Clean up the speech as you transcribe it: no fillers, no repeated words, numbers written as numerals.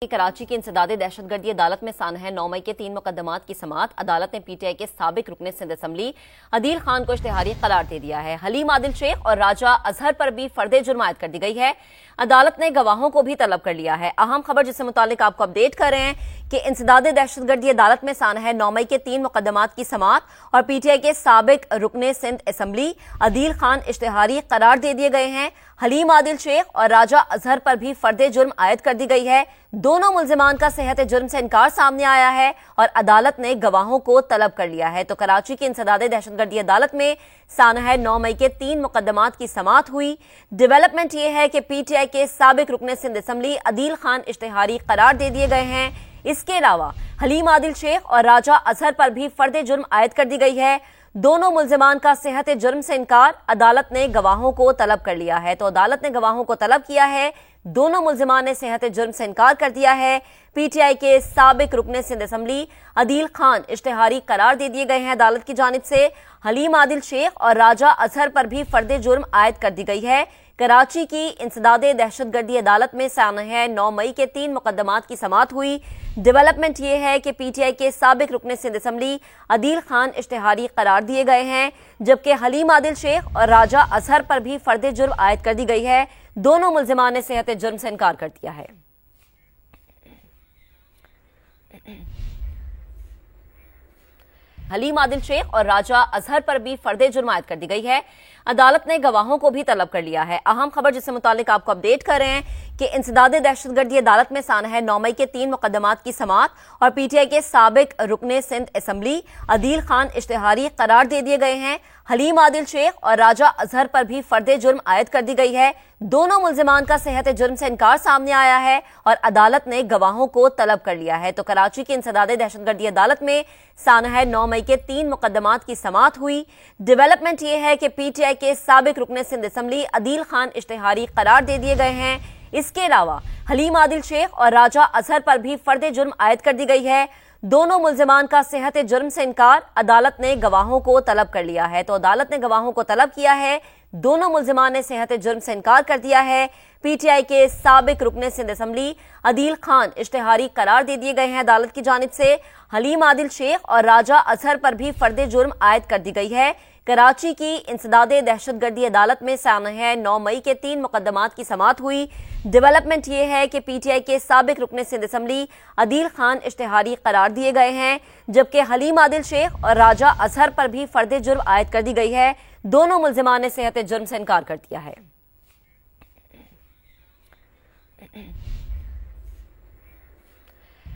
कराची की इंसदादे दहशतगर्दी अदालत में सानह 9 मई के 3 मुकदमात की समाअत। अदालत ने पीटीआई के साबिक रुकन सिंध असम्बली अदील खान को इश्तिहारी करार दे दिया है। हलीम आदिल शेख और राजा अजहर पर भी फर्द जुर्म आयद कर दी गई है। अदालत ने गवाहों को भी तलब कर लिया है। अहम खबर जिससे मुतालिक आपको अपडेट कर रहे हैं कि इंसदादे दहशतगर्दी अदालत में सानह 9 मई के 3 मुकदमात की समाअत और पीटीआई के साबिक रुकन सिंध असम्बली अदील खान इश्तिहारी करार दे दिए गए हैं। हलीम आदिल शेख और राजा अजहर पर भी फर्द जुर्म आयद कर दी गई है। दोनों मुल्जिमान का सेहत जुर्म से इनकार सामने आया है और अदालत ने गवाहों को तलब कर लिया है। तो कराची की इंसदादे दहशतगर्दी अदालत में सानह 9 मई के 3 मुकदमात की समाअत हुई। डेवलपमेंट यह है कि पीटीआई के साबिक रुकन सिंध असम्बली अदील खान इश्तिहारी करार दे दिए गए हैं। इसके अलावा हलीम आदिल शेख और राजा अजहर पर भी फर्द जुर्म आयद कर दी गई है। दोनों मुल्जिमान का सेहत जुर्म से इनकार, अदालत ने गवाहों को तलब कर लिया है। तो अदालत ने गवाहों को तलब किया है। दोनों मुल्जिमान ने सेहत जुर्म से इनकार कर दिया है। पीटीआई के साबिक रुकन सिंध असम्बली अदील खान इश्तिहारी करार दे दिए गए हैं अदालत की जानिब से। हलीम आदिल शेख और राजा अजहर पर भी फर्द जुर्म आयद कर दी गई है। कराची की इंसदादे दहशतगर्दी अदालत में सानह 9 मई के 3 मुकदमात की समाअत हुई। डेवलपमेंट ये है कि पीटीआई के साबिक रुकन सिंध असम्बली अदील खान इश्तिहारी करार दिए गए हैं, जबकि हलीम आदिल शेख और राजा अजहर पर भी फर्द जुर्म आयद कर दी गई है। दोनों मुल्जिमान ने सेहत जुर्म से इनकार कर दिया है। हलीम आदिल शेख और राजा अजहर पर भी फर्द जुर्म आयद कर दी गई है। अदालत ने गवाहों को भी तलब कर लिया है। अहम खबर जिससे मुतालिक आपको अपडेट कर रहे हैं कि इंसदादे दहशतगर्दी अदालत में सानह 9 मई के 3 मुकदमात की समाअत और पीटीआई के साबिक रुकन सिंध असम्बली अदील खान इश्तिहारी करार दे दिए गए हैं। हलीम आदिल शेख और राजा अजहर पर भी फर्द जुर्म आयद कर दी गई है। दोनों मुल्जिमान का सेहत जुर्म से इनकार सामने आया है और अदालत ने गवाहों को तलब कर लिया है। तो कराची की इंसदादे दहशतगर्दी अदालत में सानह 9 मई के 3 मुकदमात की समाअत हुई। डेवलपमेंट यह है कि पीटीआई के साबिक रुकन सिंध असम्बली अदील खान इश्तिहारी करार दे दिए गए हैं। इसके अलावा हलीम आदिल शेख और राजा अजहर पर भी फर्द जुर्म आयद कर दी गई है। दोनों मुल्जिमान का सेहत जुर्म से इनकार, अदालत ने गवाहों को तलब कर लिया है। तो अदालत ने गवाहों को तलब किया है। दोनों मुल्जिमान ने सेहत जुर्म से इनकार कर दिया है। पीटीआई के साबिक रुकन सिंध असम्बली अदील खान इश्तिहारी करार दे दिए गए हैं अदालत की जानिब से। हलीम आदिल शेख और राजा अजहर पर भी फर्द जुर्म आयद कर दी गई है। कराची की इंसदादे दहशतगर्दी अदालत में सानह 9 मई के 3 मुकदमात की समाअत हुई। डेवलपमेंट ये है कि पीटीआई के साबिक रुकन सिंध असम्बली अदील खान इश्तिहारी करार दिए गए हैं, जबकि हलीम आदिल शेख और राजा अजहर पर भी फर्द जुर्म आयद कर दी गई है। दोनों मुल्जिमान ने सेहत जुर्म से इनकार कर दिया है।